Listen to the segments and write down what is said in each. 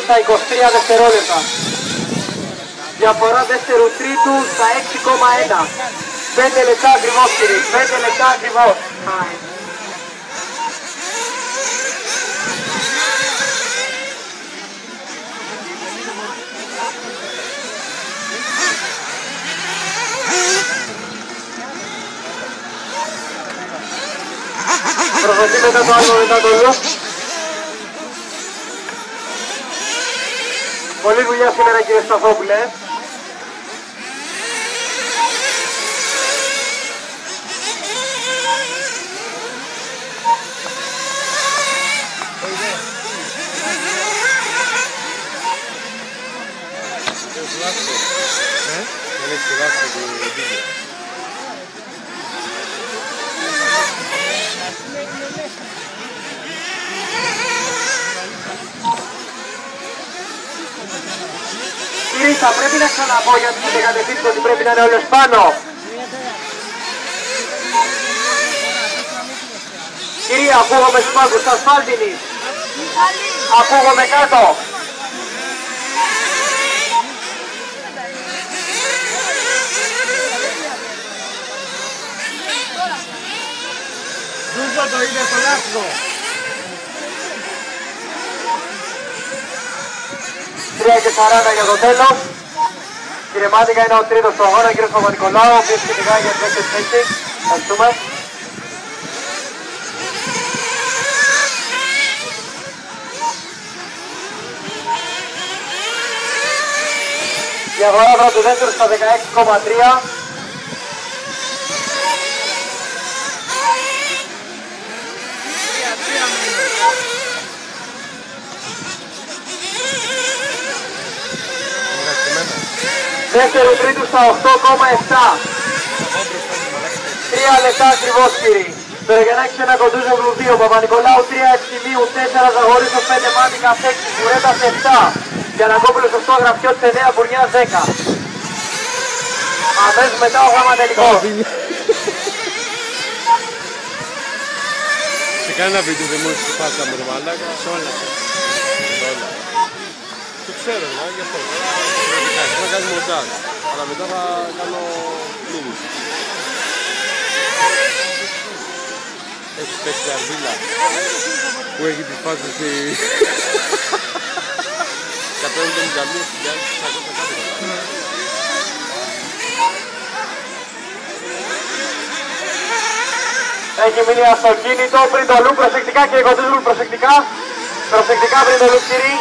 στα 23 δευτερόλεπτα. Διαφορά δεύτερου τρίτου στα 6,1. 5 λεπτά ακριβώς κύριε, 5 λεπτά ακριβώς. Προχωρεί μετά το άλλο, μετά το loop. Πολλή δουλειά σήμερα κύριε Σταθόπουλε. Κύριε, θα πρέπει να ξαναπώ γιατί δεν κατευθύνετε ότι πρέπει να είναι όλος πάνω. Κύριε, ακούγομαι στους πάγκους της ασφάλτινης. Ακούγομαι κάτω. Δούζο το είδε στο λάστιχο. 3:40 για το τέλος. Κύριε Μάτικα είναι ο τρίτος του αγώνα, κύριος Παπα-Νικολάου, ο οποίος κυνηγάει για την δεύτερη θέση. Ευχαριστούμε. Διαφορά του δεύτερου στα 16,3. Δεύτερο τρίτου στα 8,7. 3 λεπτά ακριβώς κύριοι. Περογεννάκης 1 Κοντούζογλου 2, Παπα-Νικολάου 3, Ευθυμίου 4, Ζαγορίσος 5, Μάτικας 6, Κουρέτας 7, Γιανακόπουλος 8, Γραφιώτης 9, Μπουρνιάς 10. Αμέσως μετά ο γράμμα τελικό. Σε κανένα βίντεο δεν μου έρθει φάτσα με το μαλάκα. Σε όλα. Το ξέρω, γι' αυτό. Θα κάνω μοντάζ, αλλά μετά θα κάνω κίνηση. Έχει παίξει αρβίλα που έχει τη φάση στη... 171.600. Έχει μείνει αυτοκίνητο πριν το loop, προσεκτικά και κοντούζουλ προσεκτικά. Προσεκτικά πριν το loop κύριοι.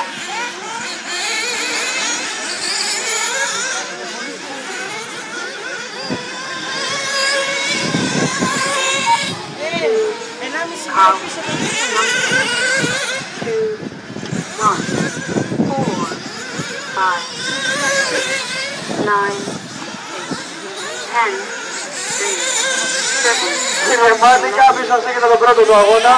Συμπερμάτικα πίσω σας έχετε τον πρώτο του αγώνα.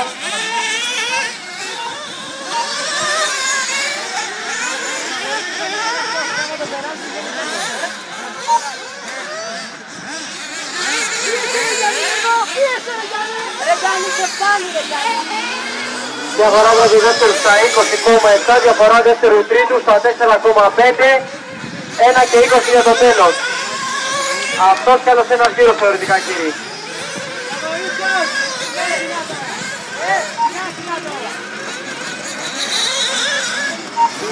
Διαφορά του δεύτερου στα 20,7, διαφορά δεύτερου τρίτου στα 4,5, 1 και 20 για το τέλος. Αυτός κι άλλος ένας γύρος θεωρητικά κύριοι.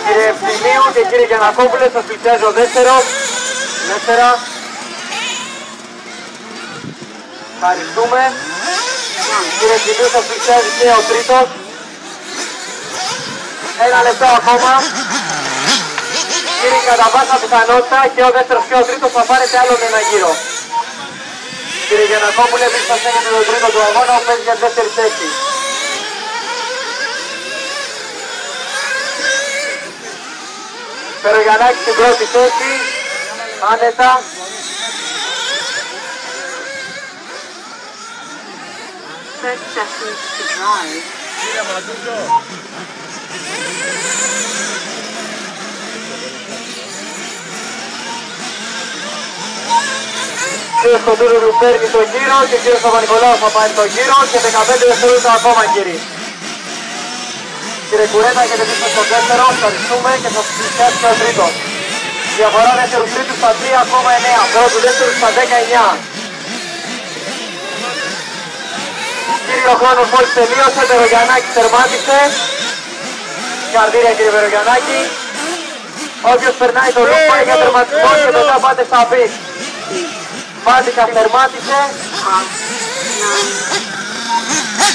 Κύριε Ευθυμίου και κύριε Γιανακόπουλε, σας πλησιάζει ο δεύτερος. Δεύτερα. Ευχαριστούμε. Κύριε Ευθυμίου, σας πλησιάζει και ο τρίτος. 1 λεπτό ακόμα. Κύριε, κατά πάσα πιθανότητα και ο δεύτερος και ο τρίτος θα πάρετε άλλον ένα γύρο. Κύριε Γιανακόπουλε, επίσης σας έχετε τον τρίτο του αγώνα, ο παίζει για δεύτερη θέση. Περογιαννάκη στην πρώτη θέση, άνετα. Κύριε Μαντούζο. Κύριος Κοντούρου παίρνει τον γύρο και κύριος Παπα-Νικολάου θα πάρει τον γύρο και 15 δευτερόλεπτα ακόμα κύριοι. Κύριε Κουρέτα, έχετε δει στο δεύτερο, ευχαριστούμε και θα σας πλησιάσει και ο τρίτος. Διαφορά δεύτερου τρίτου στα 3,9, πρώτου δεύτερου στα 19. Κύριο χρόνος μόλις τελείωσε, Βερογιαννάκης τερμάτισε. Καρδίρια κύριε Βερογιαννάκη. Όποιος περνάει το ρούχο πάει για τερματισμό και μετά πάτε στα πιτ. Μάντικας τερμάτισε.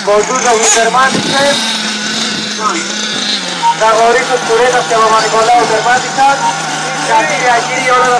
Κοντούζογλου τερμάτισε. Ζαγορίσος, Κουρέτας και Παπα-Νικολάου τερμάτισαν. Καρδίρια κύριοι όλα.